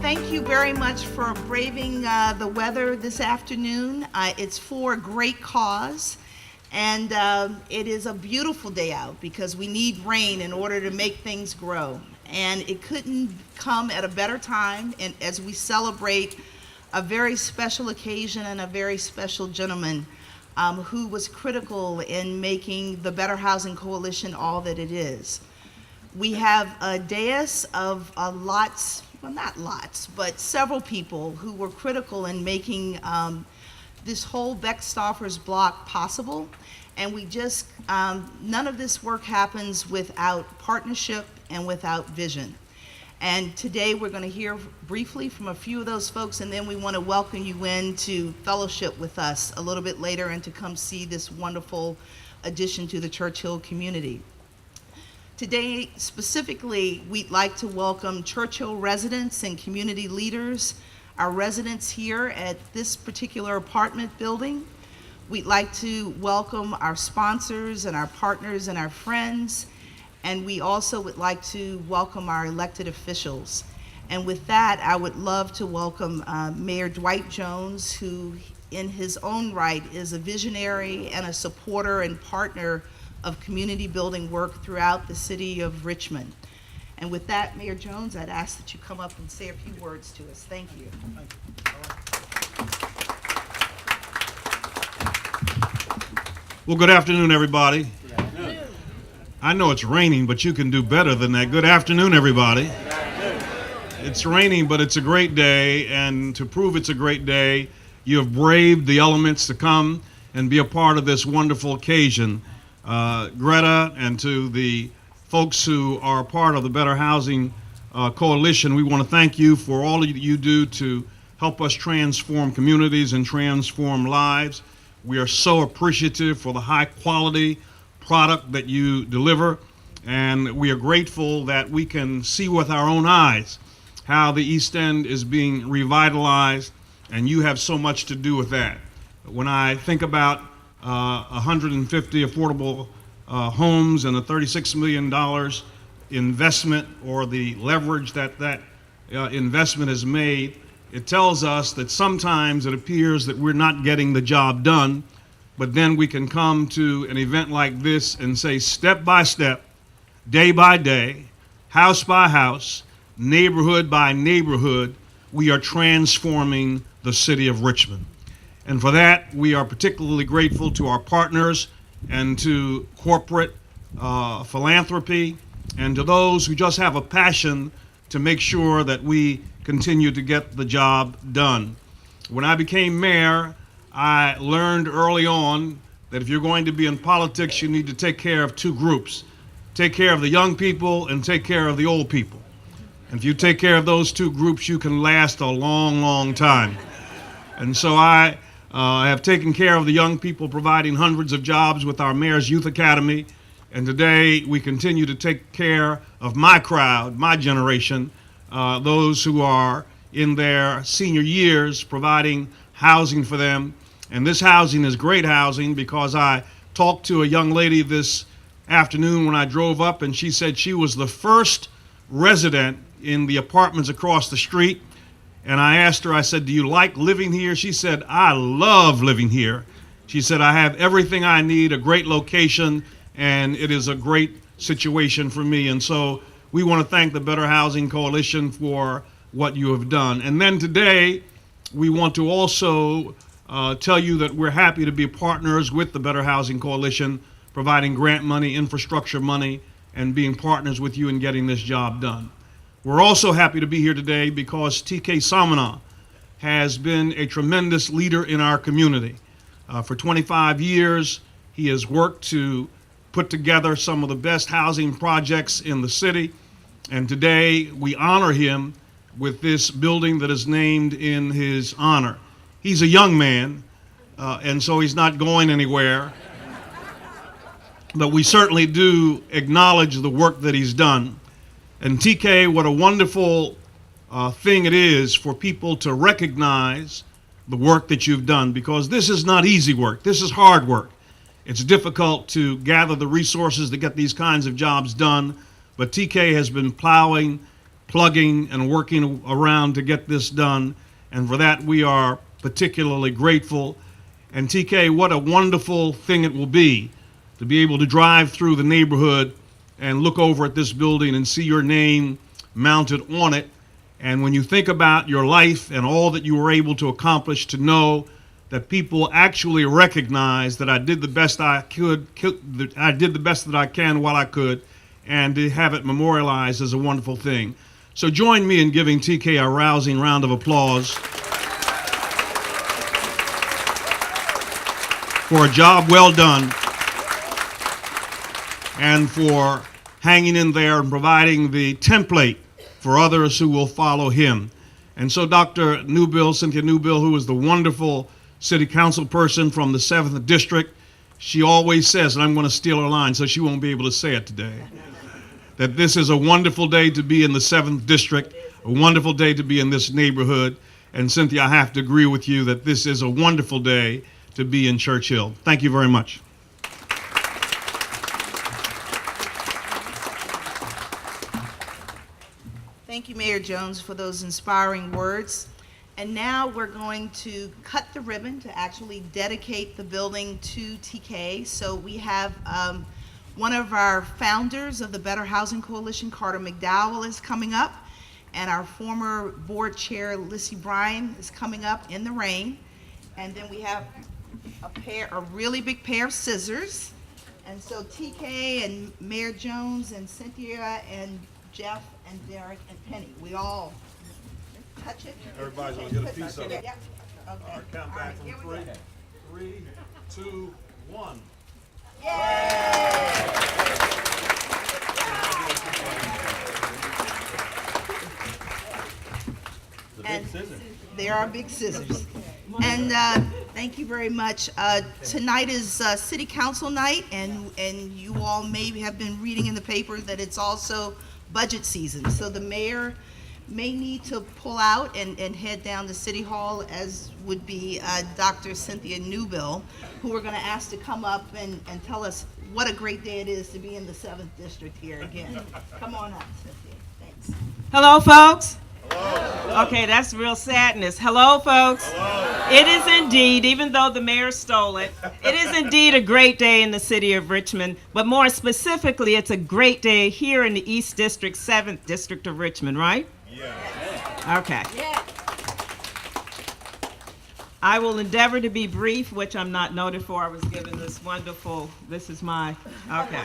Thank you very much for braving the weather this afternoon. It's for a great cause, and it is a beautiful day out because we need rain in order to make things grow. And it couldn't come at a better time, and as we celebrate a very special occasion and a very special gentleman who was critical in making the Better Housing Coalition all that it is. We have a dais of not lots, but several people who were critical in making this whole Beckstoffer's block possible. And none of this work happens without partnership and without vision. And today we're going to hear briefly from a few of those folks, and then we want to welcome you in to fellowship with us a little bit later and to come see this wonderful addition to the Churchill community. Today, specifically, we'd like to welcome Churchill residents and community leaders, our residents here at this particular apartment building. We'd like to welcome our sponsors and our partners and our friends, and we also would like to welcome our elected officials. And with that, I would love to welcome Mayor Dwight Jones, who in his own right is a visionary and a supporter and partner of community building work throughout the city of Richmond. And with that, Mayor Jones, I'd ask that you come up and say a few words to us. Thank you. Well, good afternoon, everybody. Good afternoon. I know it's raining, but you can do better than that. Good afternoon, everybody. It's raining, but it's a great day, and to prove it's a great day, you have braved the elements to come and be a part of this wonderful occasion. Greta, and to the folks who are part of the Better Housing Coalition, we want to thank you for all that you do to help us transform communities and transform lives. We are so appreciative for the high quality product that you deliver, and we are grateful that we can see with our own eyes how the East End is being revitalized, and you have so much to do with that. When I think about 150 affordable homes and a $36 million investment, or the leverage that investment has made, it tells us that sometimes it appears that we're not getting the job done, but then we can come to an event like this and say, step by step, day by day, house by house, neighborhood by neighborhood, we are transforming the city of Richmond. And for that, we are particularly grateful to our partners and to corporate philanthropy and to those who just have a passion to make sure that we continue to get the job done. When I became mayor, I learned early on that if you're going to be in politics, you need to take care of two groups. Take care of the young people and take care of the old people. And if you take care of those two groups, you can last a long, long time. And so I have taken care of the young people, providing hundreds of jobs with our Mayor's Youth Academy. And today we continue to take care of my crowd, my generation, those who are in their senior years, providing housing for them. And this housing is great housing, because I talked to a young lady this afternoon when I drove up, and she said she was the first resident in the apartments across the street. And I asked her, I said, do you like living here? She said, I love living here. She said, I have everything I need, a great location, and it is a great situation for me. And so we want to thank the Better Housing Coalition for what you have done. And then today, we want to also tell you that we're happy to be partners with the Better Housing Coalition, providing grant money, infrastructure money, and being partners with you in getting this job done. We're also happy to be here today because TK Somanath has been a tremendous leader in our community. For 25 years, he has worked to put together some of the best housing projects in the city. And today, we honor him with this building that is named in his honor. He's a young man, and so he's not going anywhere. But we certainly do acknowledge the work that he's done. And TK, what a wonderful thing it is for people to recognize the work that you've done, because this is not easy work. This is hard work. It's difficult to gather the resources to get these kinds of jobs done, but TK has been plowing plugging and working around to get this done. And for that, we are particularly grateful. And TK, what a wonderful thing it will be to be able to drive through the neighborhood and look over at this building and see your name mounted on it. And when you think about your life and all that you were able to accomplish, to know that people actually recognize that I did the best I could, I did the best that I can while I could, and to have it memorialized is a wonderful thing. So join me in giving TK a rousing round of applause for a job well done and for hanging in there and providing the template for others who will follow him. And so Dr. Newbill, Cynthia Newbill, who is the wonderful city council person from the 7th District, she always says, and I'm going to steal her line so she won't be able to say it today, that this is a wonderful day to be in the 7th District, a wonderful day to be in this neighborhood. And Cynthia, I have to agree with you that this is a wonderful day to be in Churchill. Thank you very much. Thank you, Mayor Jones, for those inspiring words. And now we're going to cut the ribbon to actually dedicate the building to TK. So we have one of our founders of the Better Housing Coalition, Carter McDowell, is coming up. And our former board chair, Lissy Bryan, is coming up in the rain. And then we have a really big pair of scissors. And so TK and Mayor Jones and Cynthia and Jeff and Derek and Penny, we all touch it. Everybody's going to get a piece of it. Yep. Okay. All right, count back All right, from here we 3, go. 3, 2, 1. Yay! And there are big scissors. And thank you very much. Tonight is City Council night, and you all may have been reading in the paper that it's also budget season. So the mayor may need to pull out and head down to City Hall, as would be Dr. Cynthia Newbill, who we're going to ask to come up and tell us what a great day it is to be in the 7th District here again. Come on up, Cynthia. Thanks. Hello, folks. Hello. Okay, that's real sadness. Hello, folks. Hello. It is indeed, even though the mayor stole it, it is indeed a great day in the city of Richmond, but more specifically, it's a great day here in the East District, 7th District of Richmond, right? Yeah. Okay. Yeah. I will endeavor to be brief, which I'm not noted for. I was given this wonderful, this is my, okay.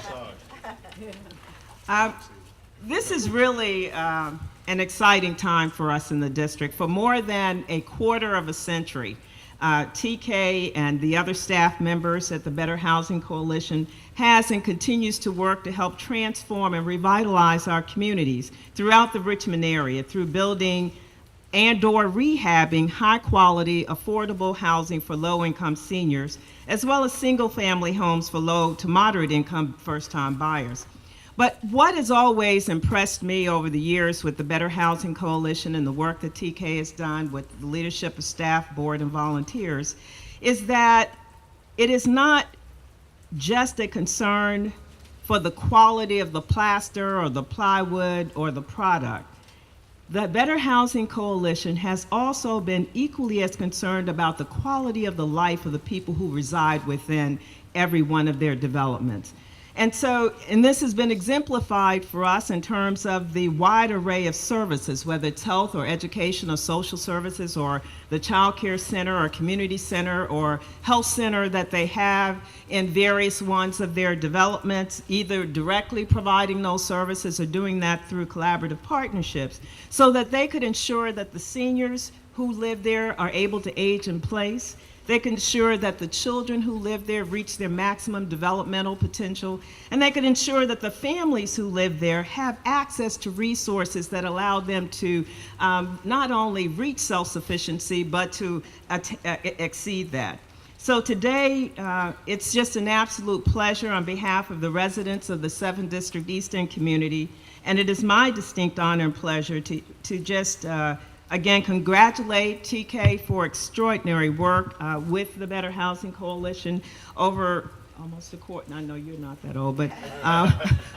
This is really an exciting time for us in the district. For more than a quarter of a century, TK and the other staff members at the Better Housing Coalition has and continues to work to help transform and revitalize our communities throughout the Richmond area through building and/or rehabbing high-quality, affordable housing for low-income seniors, as well as single-family homes for low to moderate-income first-time buyers. But what has always impressed me over the years with the Better Housing Coalition and the work that TK has done with the leadership of staff, board, and volunteers is that it is not just a concern for the quality of the plaster or the plywood or the product. The Better Housing Coalition has also been equally as concerned about the quality of the life of the people who reside within every one of their developments. And so, and this has been exemplified for us in terms of the wide array of services, whether it's health or education or social services or the child care center or community center or health center that they have in various ones of their developments, either directly providing those services or doing that through collaborative partnerships, so that they could ensure that the seniors who live there are able to age in place. They can ensure that the children who live there reach their maximum developmental potential, and they can ensure that the families who live there have access to resources that allow them to not only reach self-sufficiency, but to exceed that. So today, it's just an absolute pleasure on behalf of the residents of the 7th District East End community, and it is my distinct honor and pleasure to just again, congratulate TK for extraordinary work with the Better Housing Coalition over almost a quarter, I know you're not that old, but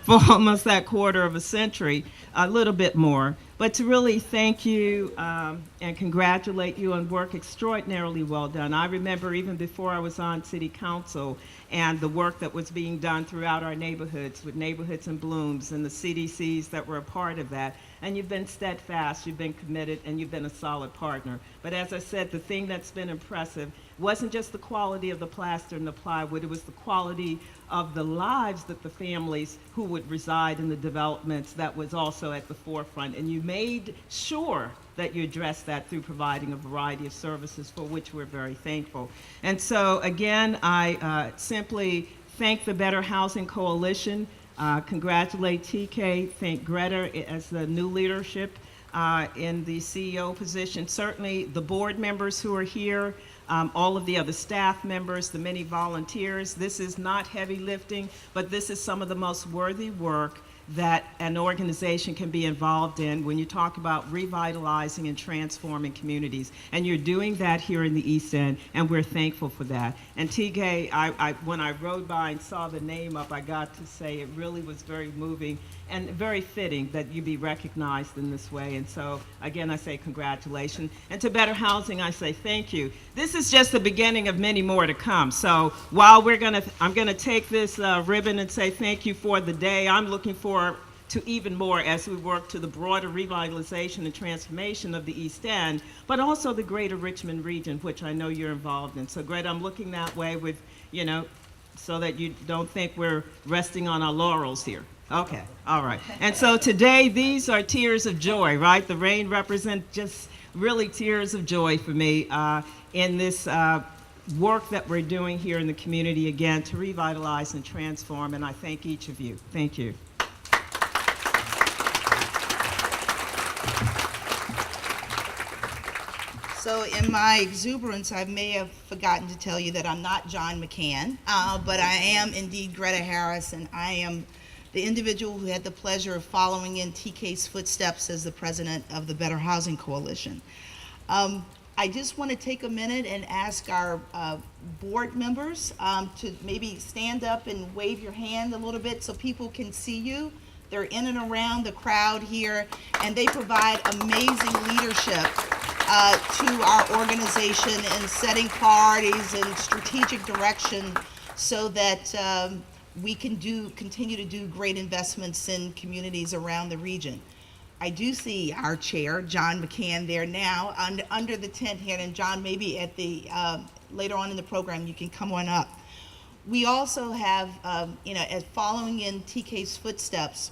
for almost that quarter of a century, a little bit more. but to really thank you and congratulate you on work extraordinarily well done. I remember even before I was on City Council and the work that was being done throughout our neighborhoods with Neighborhoods in Blooms and the CDCs that were a part of that. And you've been steadfast, you've been committed, and you've been a solid partner. But as I said, the thing that's been impressive wasn't just the quality of the plaster and the plywood, it was the quality of the lives that the families who would reside in the developments that was also at the forefront. And you made sure that you addressed that through providing a variety of services for which we're very thankful. And so again, I simply thank the Better Housing Coalition, congratulate TK, thank Greta as the new leadership in the CEO position, certainly the board members who are here, all of the other staff members, the many volunteers. This is not heavy lifting, but this is some of the most worthy work that an organization can be involved in when you talk about revitalizing and transforming communities. And you're doing that here in the East End, and we're thankful for that. And TK, when I rode by and saw the name up, I got to say it really was very moving and very fitting that you be recognized in this way. And so, again, I say congratulations. And to Better Housing, I say thank you. This is just the beginning of many more to come. So while I'm gonna take this ribbon and say thank you for the day, I'm looking forward to even more as we work to the broader revitalization and transformation of the East End, but also the greater Richmond region, which I know you're involved in. So Greta, I'm looking that way with, so that you don't think we're resting on our laurels here. Okay, all right. And so today, these are tears of joy, right? The rain represents just really tears of joy for me in this work that we're doing here in the community, again, to revitalize and transform, and I thank each of you. Thank you. So in my exuberance, I may have forgotten to tell you that I'm not John McCann, but I am indeed Greta Harris, and I am the individual who had the pleasure of following in TK's footsteps as the president of the Better Housing Coalition. I just want to take a minute and ask our board members to maybe stand up and wave your hand a little bit so people can see you. They're in and around the crowd here, and they provide amazing leadership to our organization in setting priorities and strategic direction so that we can continue to do great investments in communities around the region. I do see our chair, John McCann, there now under the tent here, and John, maybe at the later on in the program you can come on up. We also have, as following in TK's footsteps,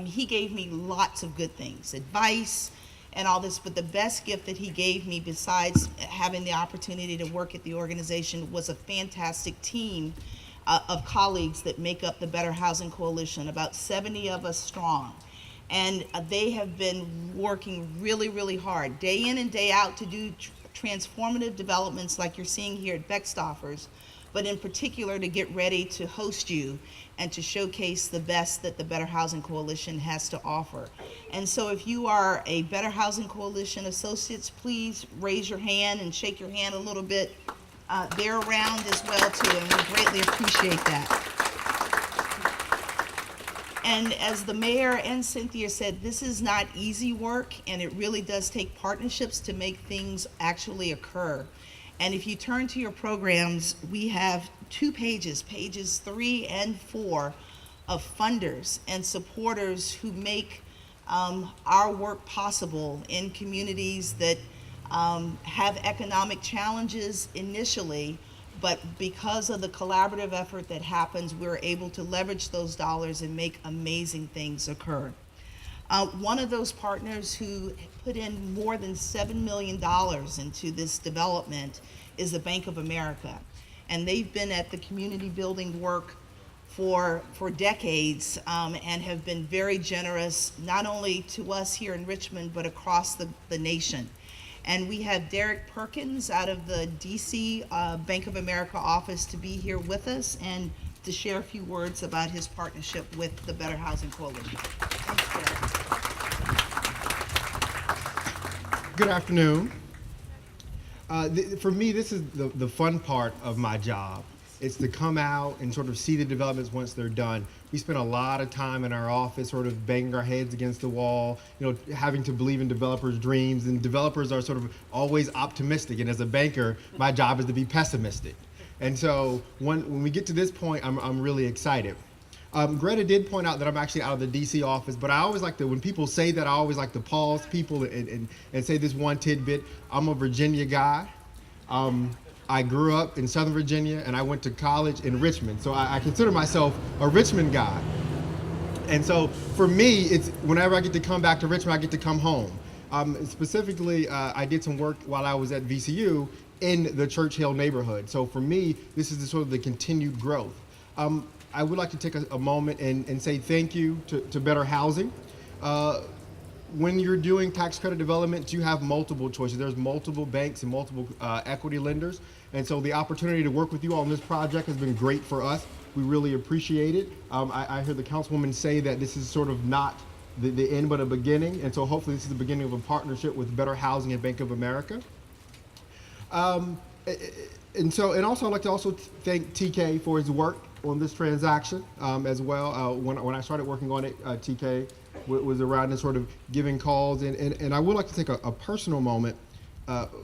he gave me lots of good things, advice and all this, but the best gift that he gave me, besides having the opportunity to work at the organization, was a fantastic team of colleagues that make up the Better Housing Coalition, about 70 of us strong. And they have been working really, really hard, day in and day out, to do transformative developments like you're seeing here at Beckstoffer's, but in particular to get ready to host you and to showcase the best that the Better Housing Coalition has to offer. And so if you are a Better Housing Coalition associates, please raise your hand and shake your hand a little bit. They're around as well too, and we greatly appreciate that. And as the mayor and Cynthia said, this is not easy work, and it really does take partnerships to make things actually occur. And if you turn to your programs, we have 2 pages, pages 3 and 4, of funders and supporters who make our work possible in communities that have economic challenges initially, but because of the collaborative effort that happens, we're able to leverage those dollars and make amazing things occur. One of those partners who put in more than $7 million into this development is the Bank of America. And they've been at the community building work for decades and have been very generous, not only to us here in Richmond, but across the nation. And we have Derek Perkins out of the DC Bank of America office to be here with us and to share a few words about his partnership with the Better Housing Coalition. Thanks, Derek. Good afternoon. For me, this is the fun part of my job. It's to come out and sort of see the developments once they're done. We spend a lot of time in our office sort of banging our heads against the wall, having to believe in developers' dreams, and developers are sort of always optimistic, and as a banker, my job is to be pessimistic. And so when we get to this point, I'm really excited. Greta did point out that I'm actually out of the DC office, but I always like to, when people say that, I always like to pause people and say this one tidbit. I'm a Virginia guy. I grew up in Southern Virginia, and I went to college in Richmond. So I consider myself a Richmond guy. And so for me, it's whenever I get to come back to Richmond, I get to come home. Specifically, I did some work while I was at VCU in the Church Hill neighborhood. So for me, this is sort of the continued growth. I would like to take a moment and say thank you to Better Housing. When you're doing tax credit development, you have multiple choices. There's multiple banks and multiple equity lenders. And so the opportunity to work with you on this project has been great for us. We really appreciate it. I heard the councilwoman say that this is sort of not the end but a beginning. And so hopefully this is the beginning of a partnership with Better Housing and Bank of America. And also I'd like to also thank TK for his work on this transaction as well. When I started working on it, TK was around and sort of giving calls. And I would like to take a personal moment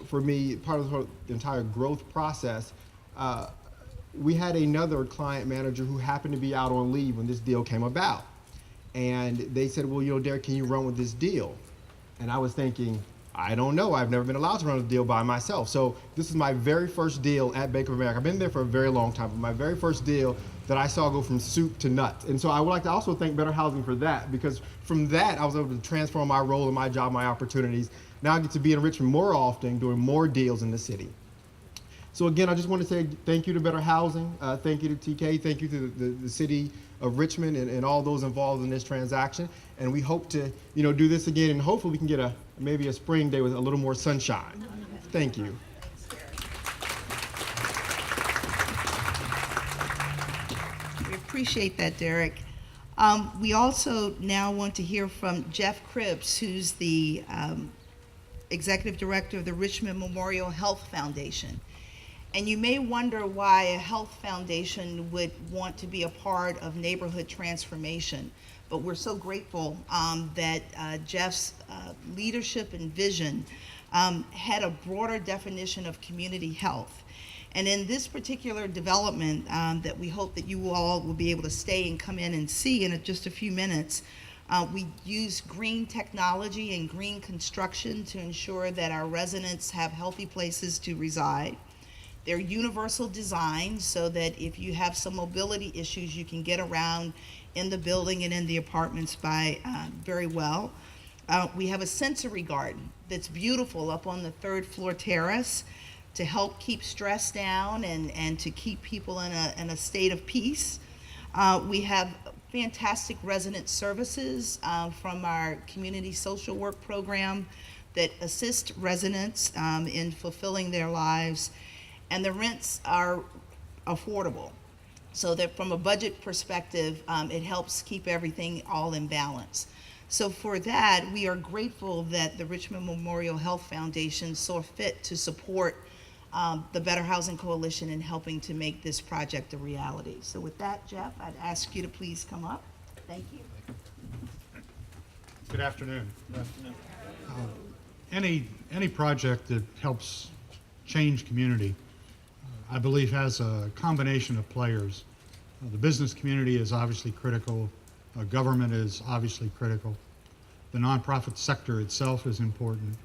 for me, part of the entire growth process. We had another client manager who happened to be out on leave when this deal came about. And they said, well, Derek, can you run with this deal? And I was thinking, I don't know. I've never been allowed to run a deal by myself. So this is my very first deal at Bank of America. I've been there for a very long time, but my very first deal that I saw go from soup to nuts. And so I would like to also thank Better Housing for that, because from that, I was able to transform my role and my job, my opportunities. Now I get to be in Richmond more often, doing more deals in the city. So again, I just want to say thank you to Better Housing, thank you to TK, thank you to the city of Richmond and all those involved in this transaction. And we hope to, do this again, and hopefully we can get maybe a spring day with a little more sunshine. Thank you. We appreciate that, Derek. We also now want to hear from Jeff Cribbs, who's the Executive Director of the Richmond Memorial Health Foundation. And you may wonder why a health foundation would want to be a part of neighborhood transformation, but we're so grateful that Jeff's leadership and vision had a broader definition of community health. And in this particular development that we hope that you all will be able to stay and come in and see in just a few minutes, we use green technology and green construction to ensure that our residents have healthy places to reside. They're universal designed so that if you have some mobility issues, you can get around in the building and in the apartments very well. We have a sensory garden that's beautiful up on the 3rd floor terrace to help keep stress down and to keep people in a state of peace. We have fantastic resident services from our community social work program that assist residents in fulfilling their lives. And the rents are affordable, so that from a budget perspective, it helps keep everything all in balance. So for that, we are grateful that the Richmond Memorial Health Foundation saw fit to support the Better Housing Coalition in helping to make this project a reality. So with that, Jeff, I'd ask you to please come up. Thank you. Good afternoon. Any project that helps change community, I believe, has a combination of players. The business community is obviously critical. Government is obviously critical. The nonprofit sector itself is important.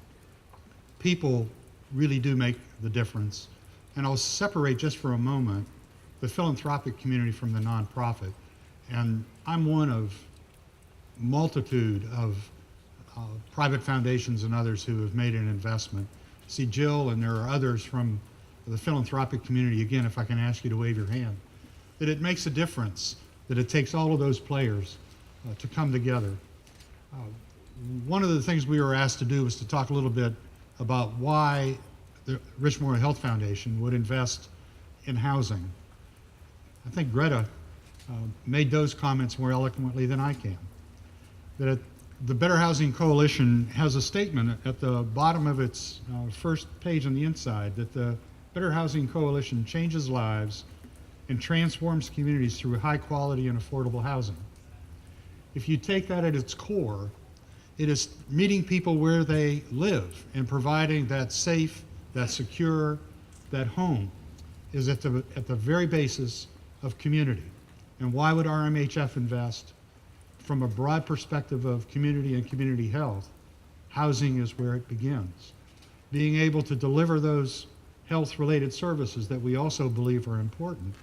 People really do make the difference. And I'll separate just for a moment the philanthropic community from the nonprofit. And I'm one of multitude of private foundations and others who have made an investment. See Jill, and there are others from the philanthropic community, again, if I can ask you to wave your hand, that it makes a difference, that it takes all of those players to come together. One of the things we were asked to do was to talk a little bit about why the Richmond Memorial Health Foundation would invest in housing. I think Greta made those comments more eloquently than I can. That the Better Housing Coalition has a statement at the bottom of its first page on the inside that the Better Housing Coalition changes lives and transforms communities through high quality and affordable housing. If you take that at its core, it is meeting people where they live and providing that safe, that secure, that home is at the very basis of community. And why would RMHF invest? From a broad perspective of community and community health, housing is where it begins. Being able to deliver those health-related services that we also believe are important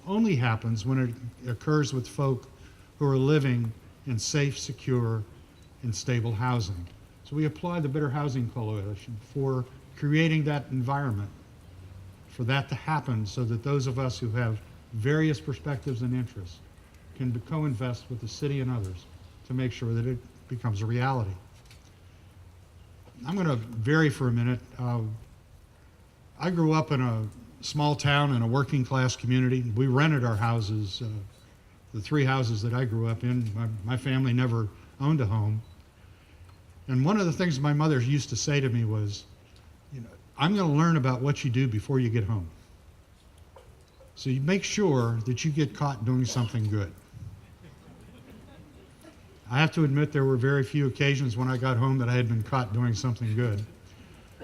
only happens when it occurs with folk who are living in safe, secure, and stable housing. So we applaud the Better Housing Coalition for creating that environment, for that to happen so that those of us who have various perspectives and interests can co-invest with the city and others to make sure that it becomes a reality. I'm going to vary for a minute. I grew up in a small town in a working class community. We rented our houses, the 3 houses that I grew up in. My family never owned a home. And one of the things my mother used to say to me was, I'm going to learn about what you do before you get home. So you make sure that you get caught doing something good. I have to admit there were very few occasions when I got home that I had been caught doing something good.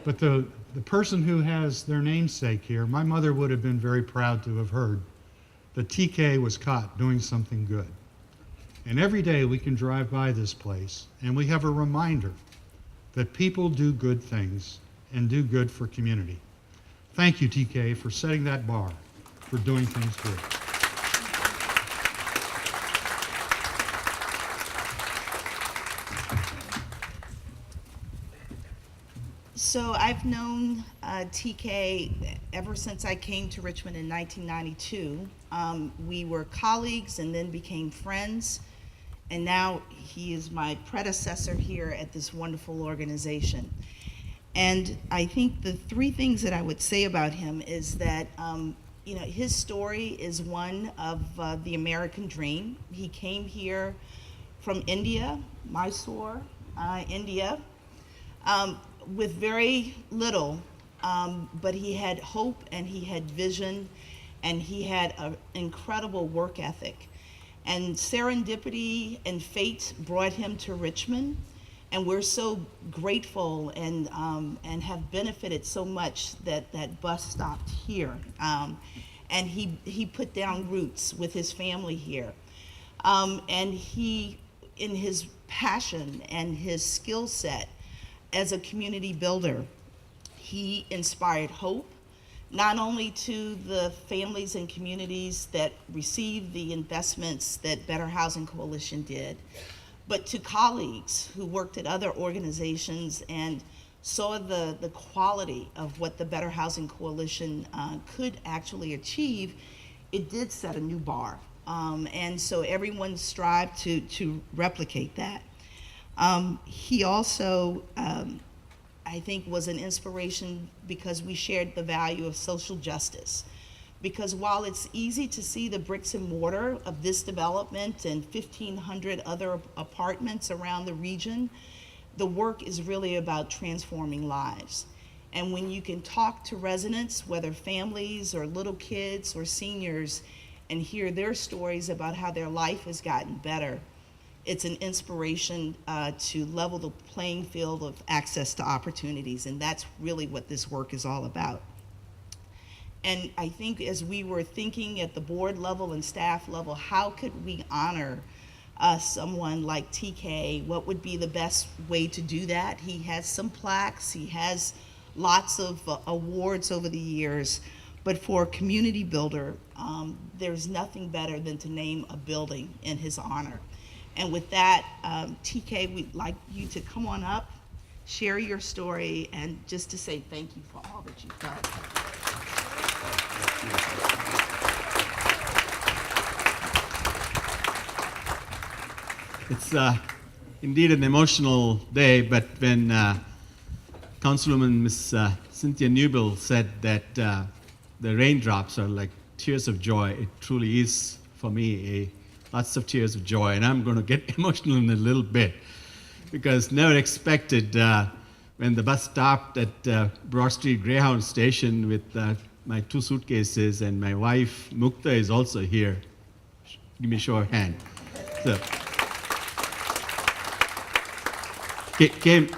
But the person who has their namesake here, my mother would have been very proud to have heard that TK was caught doing something good. And every day we can drive by this place and we have a reminder that people do good things and do good for community. Thank you, TK, for setting that bar, for doing things good. So I've known TK ever since I came to Richmond in 1992. We were colleagues and then became friends, and now he is my predecessor here at this wonderful organization. And I think the 3 things that I would say about him is that his story is one of the American dream. He came here from India, Mysore, India, with very little, but he had hope and he had vision and he had an incredible work ethic. And serendipity and fate brought him to Richmond, and we're so grateful and have benefited so much that that bus stopped here. And he put down roots with his family here. And he, in his passion and his skill set as a community builder, he inspired hope, not only to the families and communities that received the investments that Better Housing Coalition did, but to colleagues who worked at other organizations and saw the quality of what the Better Housing Coalition could actually achieve. It did set a new bar. And so everyone strived to replicate that. He also, I think, was an inspiration because we shared the value of social justice. Because while it's easy to see the bricks and mortar of this development and 1,500 other apartments around the region, the work is really about transforming lives. And when you can talk to residents, whether families or little kids or seniors, and hear their stories about how their life has gotten better, it's an inspiration to level the playing field of access to opportunities, and that's really what this work is all about. And I think as we were thinking at the board level and staff level, how could we honor someone like TK? What would be the best way to do that? He has some plaques, he has lots of awards over the years, but for a community builder, there's nothing better than to name a building in his honor. And with that, TK, we'd like you to come on up, share your story, and just to say thank you for all that you've done. It's indeed an emotional day, but when Councilwoman Ms. Cynthia Newbill said that the raindrops are like tears of joy, it truly is for me lots of tears of joy, and I'm going to get emotional in a little bit because never expected when the bus stopped at Broad Street Greyhound Station with my 2 suitcases, and my wife Mukta is also here. Give me a show of hand. So,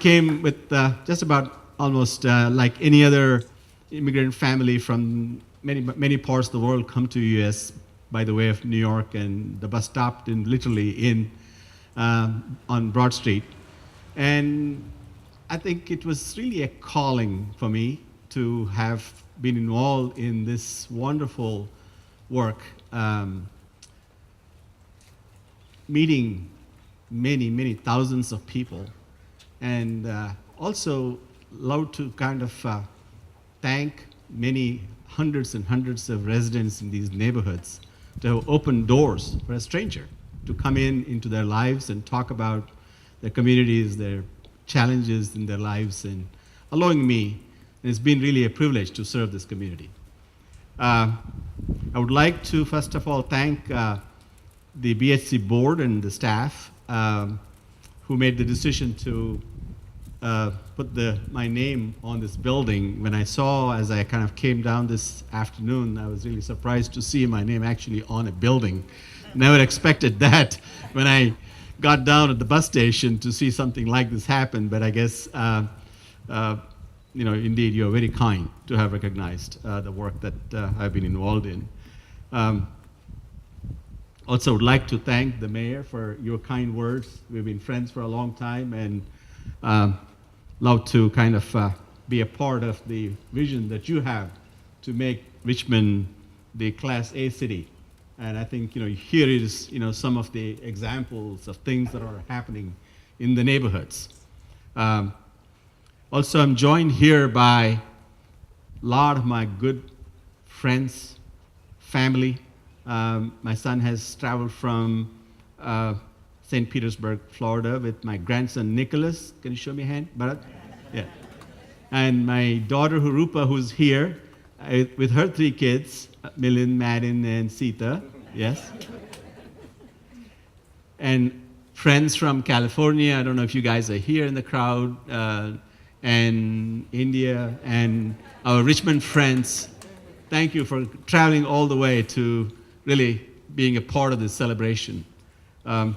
came with just about almost like any other immigrant family from many parts of the world come to U.S. by the way of New York, and the bus stopped literally in on Broad Street. And I think it was really a calling for me to have been involved in this wonderful work, meeting many thousands of people, and also love to kind of thank many hundreds and hundreds of residents in these neighborhoods to have opened doors for a stranger to come into their lives and talk about their communities, their challenges in their lives, and allowing me. And it's been really a privilege to serve this community. I would like to first of all thank the BHC board and the staff who made the decision to put my name on this building. When I saw, as I kind of came down this afternoon, I was really surprised to see my name actually on a building. Never expected that when I got down at the bus station to see something like this happen, but I guess, indeed, you're very kind to have recognized the work that I've been involved in. Also would like to thank the mayor for your kind words. We've been friends for a long time, and love to kind of be a part of the vision that you have to make Richmond the Class A city. And I think here is some of the examples of things that are happening in the neighborhoods. Also, I'm joined here by a lot of my good friends, family. My son has traveled from St. Petersburg, Florida, with my grandson Nicholas. Can you show me a hand, Bharat? Yeah. And my daughter Hurupa, who's here, with her 3 kids, Milind, Madin, and Sita. Yes. And friends from California. I don't know if you guys are here in the crowd, and India, and our Richmond friends. Thank you for traveling all the way to really being a part of this celebration. For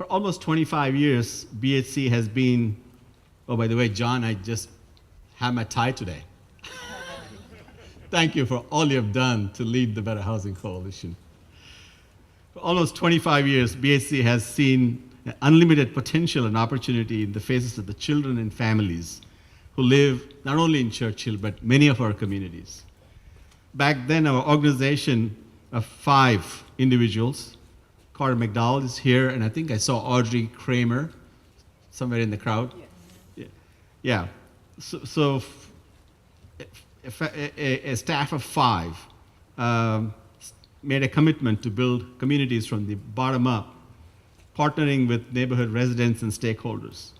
almost 25 years, BHC has been, oh, by the way, John, I just have my tie today. Thank you for all you have done to lead the Better Housing Coalition. For almost 25 years, BHC has seen unlimited potential and opportunity in the faces of the children and families who live not only in Churchill, but many of our communities. Back then, our organization of 5 individuals, Carter McDowell is here, and I think I saw Audrey Kramer somewhere in the crowd. Yes. Yeah. So a staff of 5 made a commitment to build communities from the bottom up, partnering with neighborhood residents and stakeholders.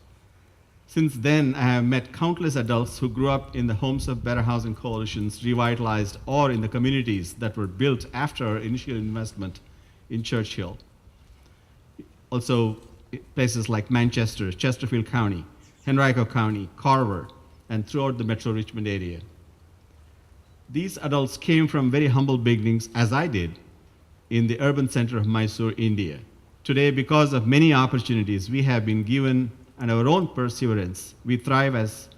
Since then, I have met countless adults who grew up in the homes of Better Housing Coalitions, revitalized, or in the communities that were built after our initial investment in Churchill. Also, places like Manchester, Chesterfield County, Henrico County, Carver, and throughout the Metro Richmond area. These adults came from very humble beginnings, as I did, in the urban center of Mysore, India. Today, because of many opportunities we have been given and our own perseverance, we thrive as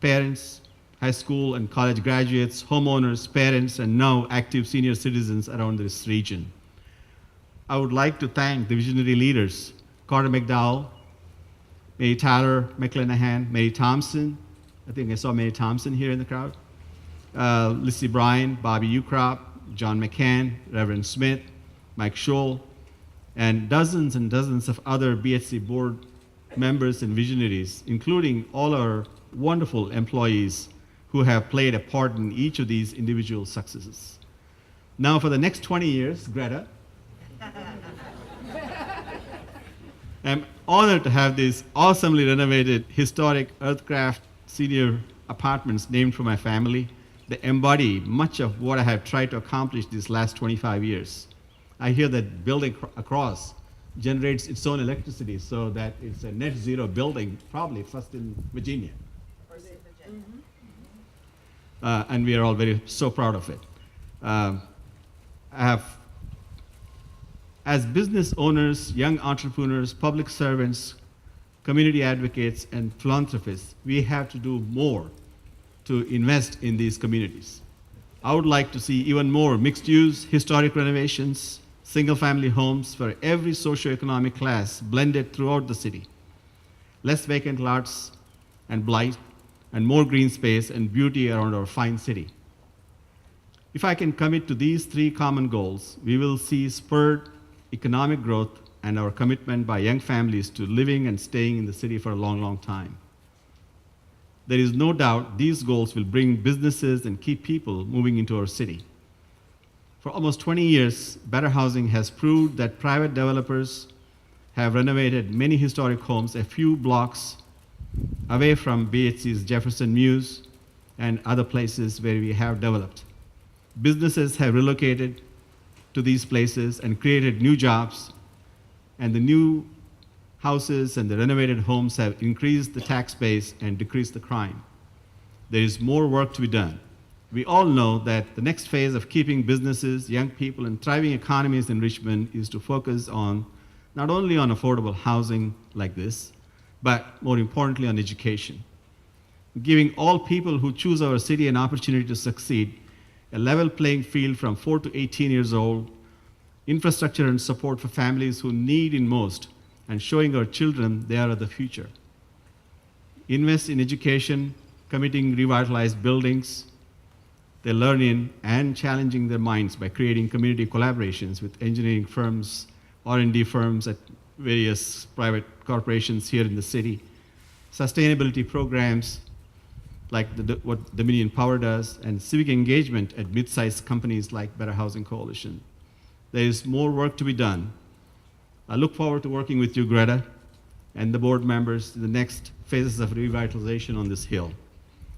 parents, high school and college graduates, homeowners, parents, and now active senior citizens around this region. I would like to thank the visionary leaders, Carter McDowell, Mary Tyler McClanahan, Mary Thompson. I think I saw Mary Thompson here in the crowd. Lissy Bryan, Bobby Ukrop, John McCann, Reverend Smith, Mike Scholl, and dozens of other BHC board members and visionaries, including all our wonderful employees who have played a part in each of these individual successes. Now for the next 20 years, Greta, I'm honored to have these awesomely renovated historic Earthcraft senior apartments named for my family. They embody much of what I have tried to accomplish these last 25 years. I hear that building across generates its own electricity, so that it's a net zero building, probably first in Virginia. and we are all so proud of it. As business owners, young entrepreneurs, public servants, community advocates, and philanthropists, we have to do more to invest in these communities. I would like to see even more mixed-use, historic renovations, single-family homes for every socioeconomic class blended throughout the city, less vacant lots and blight, and more green space and beauty around our fine city. If I can commit to these three common goals, we will see spurred economic growth and our commitment by young families to living and staying in the city for a long, long time. There is no doubt these goals will bring businesses and keep people moving into our city. For almost 20 years, Better Housing has proved that private developers have renovated many historic homes a few blocks away from BHC's Jefferson Mews and other places where we have developed. Businesses have relocated to these places and created new jobs, and the new houses and the renovated homes have increased the tax base and decreased the crime. There is more work to be done. We all know that the next phase of keeping businesses, young people, and thriving economies in Richmond is to focus on not only on affordable housing like this, but more importantly on education. Giving all people who choose our city an opportunity to succeed, a level playing field from 4 to 18 years old, infrastructure and support for families who need it most, and showing our children they are the future. Invest in education, committing revitalized buildings they learn in, and challenging their minds by creating community collaborations with engineering firms, R&D firms at various private corporations here in the city, sustainability programs like what Dominion Power does, and civic engagement at mid-sized companies like Better Housing Coalition. There is more work to be done. I look forward to working with you, Greta, and the board members in the next phases of revitalization on this hill.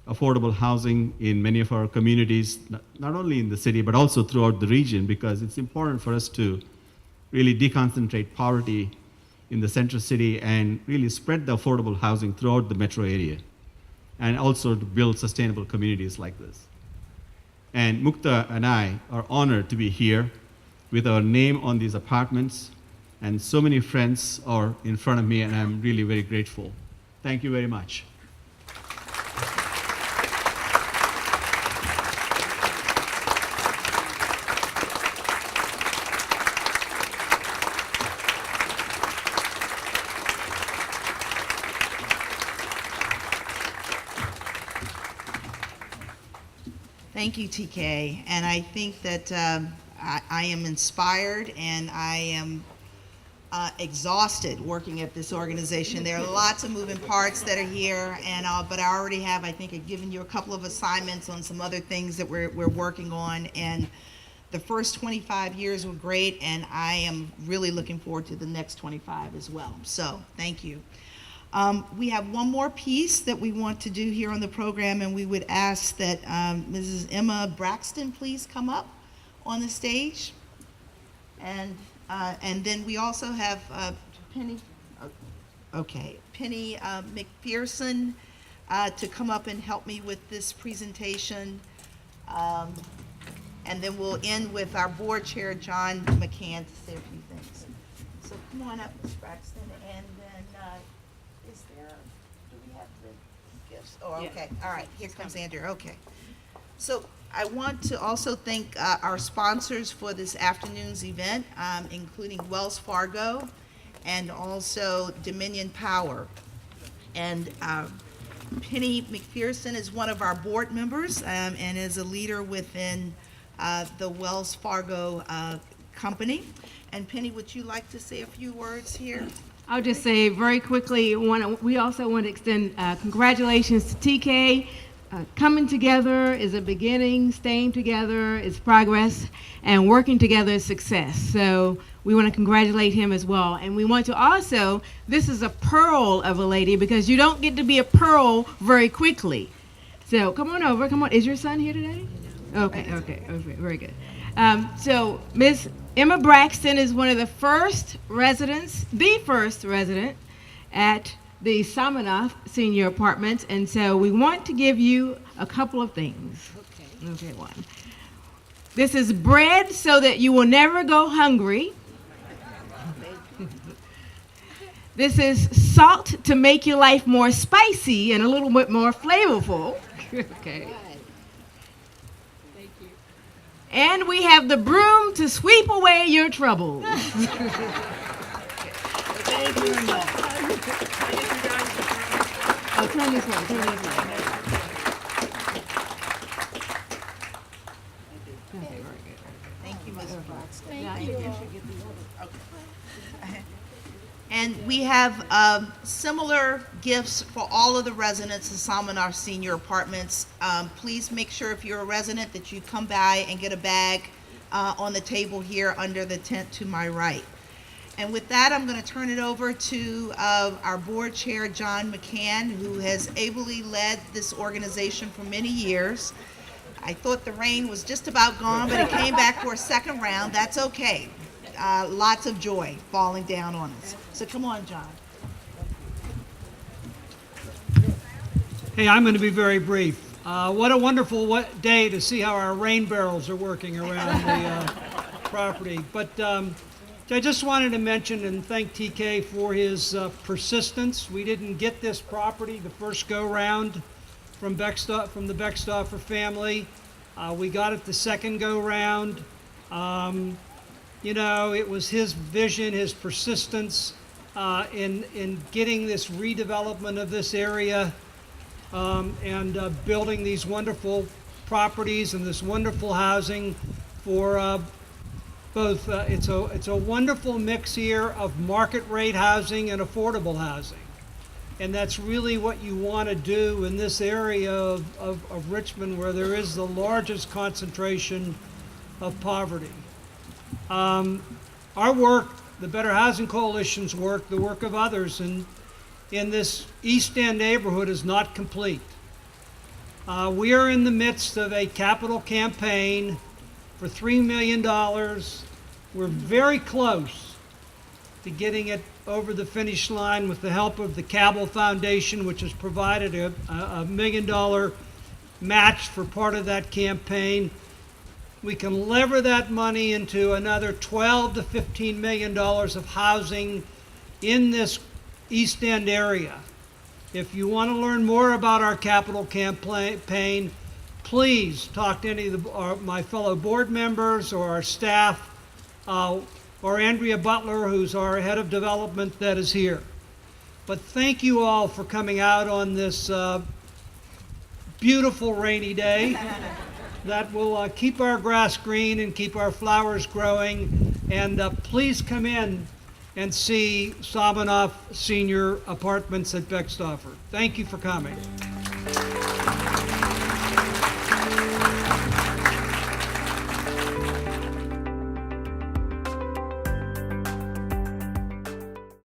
Affordable housing in many of our communities, not only in the city, but also throughout the region, because it's important for us to really deconcentrate poverty in the central city and really spread the affordable housing throughout the metro area, and also to build sustainable communities like this. And Mukta and I are honored to be here with our name on these apartments, and so many friends are in front of me, and I'm really very grateful. Thank you very much. Thank you, TK. And I think that I am inspired, and I am exhausted working at this organization. There are lots of moving parts that are here, and but I already have, I think, I've given you a couple of assignments on some other things that we're working on. And the first 25 years were great, and I am really looking forward to the next 25 as well. So thank you. We have one more piece that we want to do here on the program, and we would ask that Mrs. Emma Braxton please come up on the stage. And then we also have Penny McPherson to come up and help me with this presentation. And then we'll end with our board chair, John McCann, to say a few things. So come on up, Ms. Braxton, and then is there, do we have the gifts? Oh, okay, all right, here comes Andrew, okay. So I want to also thank our sponsors for this afternoon's event, including Wells Fargo and also Dominion Power. And Penny McPherson is one of our board members and is a leader within the Wells Fargo company. And Penny, would you like to say a few words here? I'll just say very quickly, we also want to extend congratulations to TK. Coming together is a beginning, staying together is progress, and working together is success. So we want to congratulate him as well. And we want to also, this is a pearl of a lady, because you don't get to be a pearl very quickly. So come on over, come on. Is your son here today? Okay, very good. So Ms. Emma Braxton is one of the first residents, the first resident at the Somanath Senior Apartments, and so we want to give you a couple of things. Okay, one. This is bread so that you will never go hungry. This is salt to make your life more spicy and a little bit more flavorful. Okay. And we have the broom to sweep away your troubles. Thank you very much. Oh, turn this way, turn this way. Okay, very good. Thank you, Ms. Fox. Now, you should get these. And we have similar gifts for all of the residents of Somanath Senior Apartments. Please make sure if you're a resident that you come by and get a bag on the table here under the tent to my right. And with that, I'm going to turn it over to our board chair, John McCann, who has ably led this organization for many years. I thought the rain was just about gone, but it came back for a second round. That's okay. Lots of joy falling down on us. So come on, John. Hey, I'm going to be very brief. What a wonderful day to see how our rain barrels are working around the property. But I just wanted to mention and thank TK for his persistence. We didn't get this property the first go-round from the Beckstoffer family. We got it the second go-round. You know, it was his vision, his persistence in getting this redevelopment of this area and building these wonderful properties and this wonderful housing for both. It's a wonderful mix here of market rate housing and affordable housing. And that's really what you want to do in this area of Richmond, where there is the largest concentration of poverty. Our work, the Better Housing Coalition's work, the work of others in this East End neighborhood is not complete. We are in the midst of a capital campaign for $3 million. We're very close to getting it over the finish line with the help of the Cabell Foundation, which has provided a $1 million match for part of that campaign. We can lever that money into another $12 to $15 million of housing in this East End area. If you want to learn more about our capital campaign, please talk to any of my fellow board members or our staff, or Andrea Butler, who's our head of development that is here. But thank you all for coming out on this beautiful rainy day that will keep our grass green and keep our flowers growing. And please come in and see Somanath Senior Apartments at Beckstoffer. Thank you for coming.